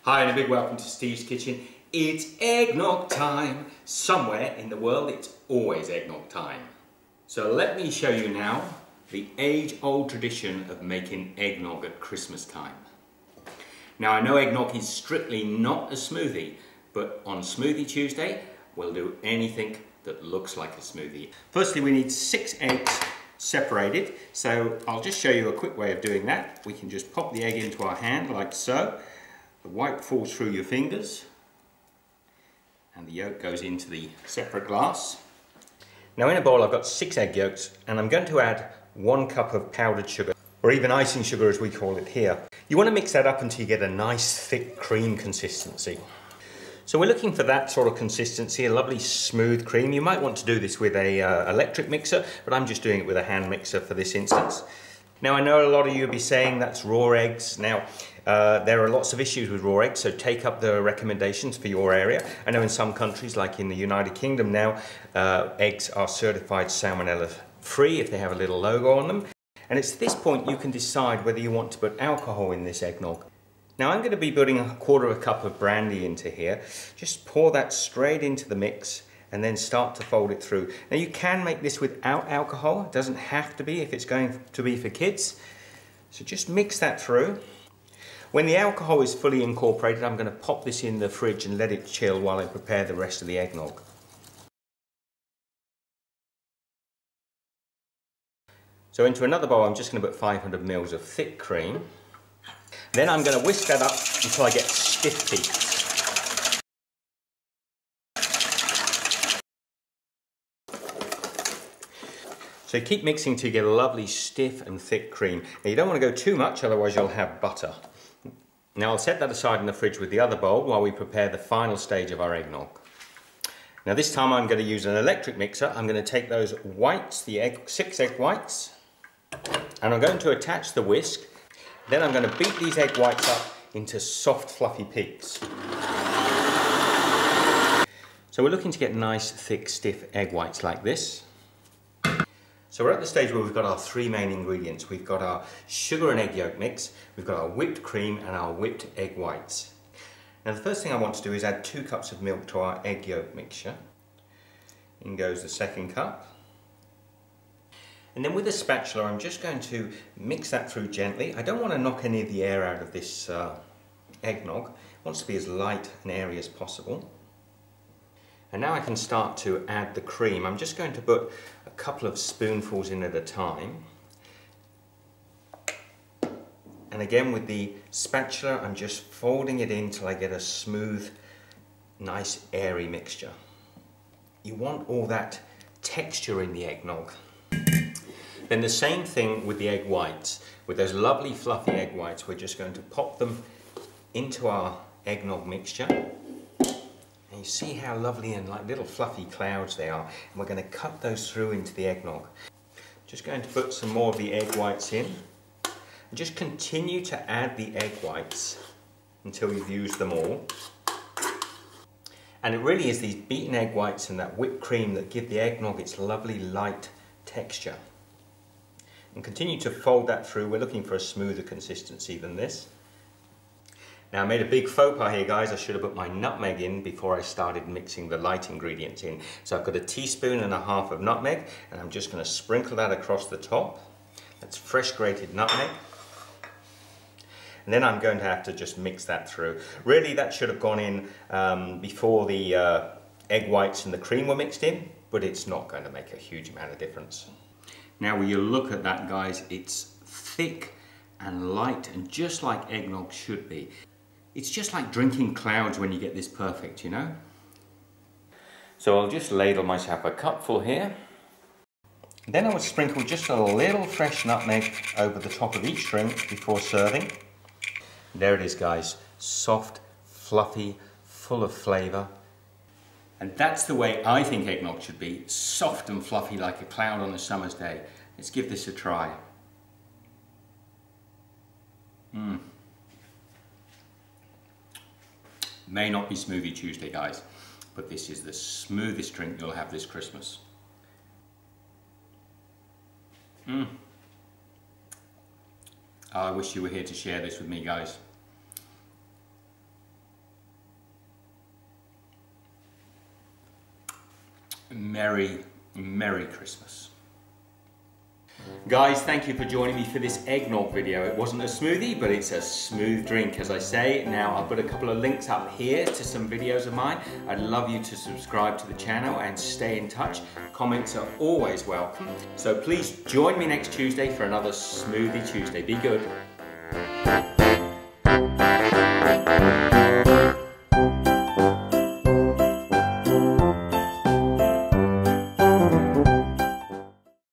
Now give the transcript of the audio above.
Hi and a big welcome to Steve's Kitchen. It's eggnog time. Somewhere in the world it's always eggnog time. So let me show you now the age-old tradition of making eggnog at Christmas time. Now I know eggnog is strictly not a smoothie, but on Smoothie Tuesday we'll do anything that looks like a smoothie. Firstly we need 6 eggs separated, so I'll just show you a quick way of doing that. We can just pop the egg into our hand like so. The white falls through your fingers and the yolk goes into the separate glass. Now in a bowl I've got 6 egg yolks and I'm going to add 1 cup of powdered sugar, or even icing sugar as we call it here. You want to mix that up until you get a nice thick cream consistency. So we're looking for that sort of consistency, a lovely smooth cream. You might want to do this with a electric mixer, but I'm just doing it with a hand mixer for this instance. Now I know a lot of you will be saying that's raw eggs. Now there are lots of issues with raw eggs, so take up the recommendations for your area. I know in some countries, like in the United Kingdom now, eggs are certified salmonella free if they have a little logo on them. And it's at this point you can decide whether you want to put alcohol in this eggnog. Now I'm going to be putting 1/4 cup of brandy into here. Just pour that straight into the mix and then start to fold it through. Now you can make this without alcohol, it doesn't have to be if it's going to be for kids. So just mix that through. When the alcohol is fully incorporated, I'm going to pop this in the fridge and let it chill while I prepare the rest of the eggnog. So into another bowl I'm just going to put 500 ml of thick cream. Then I'm going to whisk that up until I get stiff peaks. So keep mixing till you get a lovely stiff and thick cream. Now you don't want to go too much, otherwise you'll have butter. Now I'll set that aside in the fridge with the other bowl while we prepare the final stage of our eggnog. Now this time I'm going to use an electric mixer. I'm going to take those whites, the 6 egg whites, and I'm going to attach the whisk. Then I'm going to beat these egg whites up into soft fluffy peaks. So we're looking to get nice thick stiff egg whites like this. So we're at the stage where we've got our 3 main ingredients. We've got our sugar and egg yolk mix, we've got our whipped cream and our whipped egg whites. Now the first thing I want to do is add 2 cups of milk to our egg yolk mixture. In goes the 2nd cup. And then with a spatula I'm just going to mix that through gently. I don't want to knock any of the air out of this eggnog. It wants to be as light and airy as possible. And now I can start to add the cream. I'm just going to put a couple of spoonfuls in at a time. And again with the spatula I'm just folding it in till I get a smooth, nice airy mixture. You want all that texture in the eggnog. Then the same thing with the egg whites. With those lovely fluffy egg whites we're just going to pop them into our eggnog mixture. And you see how lovely and like little fluffy clouds they are. And we're going to cut those through into the eggnog. Just going to put some more of the egg whites in. And just continue to add the egg whites until you've used them all. And it really is these beaten egg whites and that whipped cream that give the eggnog its lovely light texture. And continue to fold that through. We're looking for a smoother consistency than this. Now I made a big faux pas here guys. I should have put my nutmeg in before I started mixing the light ingredients in. So I've got 1.5 teaspoons of nutmeg and I'm just going to sprinkle that across the top. That's fresh grated nutmeg. And then I'm going to have to just mix that through. Really that should have gone in before the egg whites and the cream were mixed in, but it's not going to make a huge amount of difference. Now when you look at that guys, it's thick and light and just like eggnog should be. It's just like drinking clouds when you get this perfect, you know. So I'll just ladle myself a cupful here. Then I would sprinkle just a little fresh nutmeg over the top of each drink before serving. There it is guys, soft, fluffy, full of flavour. And that's the way I think eggnog should be, soft and fluffy like a cloud on a summer's day. Let's give this a try. May not be Smoothie Tuesday guys, but this is the smoothest drink you'll have this Christmas. I wish you were here to share this with me guys. Merry, Merry Christmas. Guys, thank you for joining me for this eggnog video. It wasn't a smoothie, but it's a smooth drink, as I say. Now, I've got a couple of links up here to some videos of mine. I'd love you to subscribe to the channel and stay in touch. Comments are always welcome. So please join me next Tuesday for another Smoothie Tuesday. Be good.